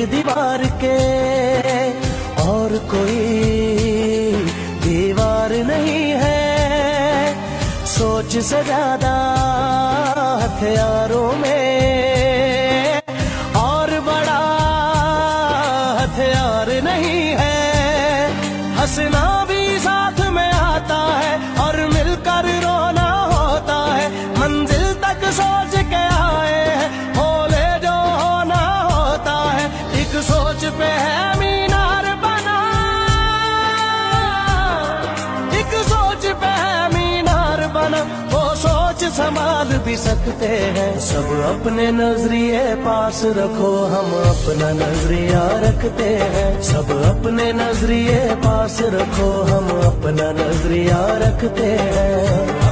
दीवार के और कोई दीवार नहीं है। सोच से ज्यादा हथियारों में और बड़ा हथियार नहीं है। हंसना भी साथ में आता है और मिलकर रोना होता है। मंजिल तक सोच के आए हैं, बोले जो होना होता है। एक सोच पे है मीनार बना, एक सोच पे है मीनार बना। वो सोच संभाल भी सकते हैं। सब अपने नजरिए पास रखो, हम अपना नजरिया रखते हैं। सब अपने नजरिए पास रखो, हम अपना नजरिया रखते हैं।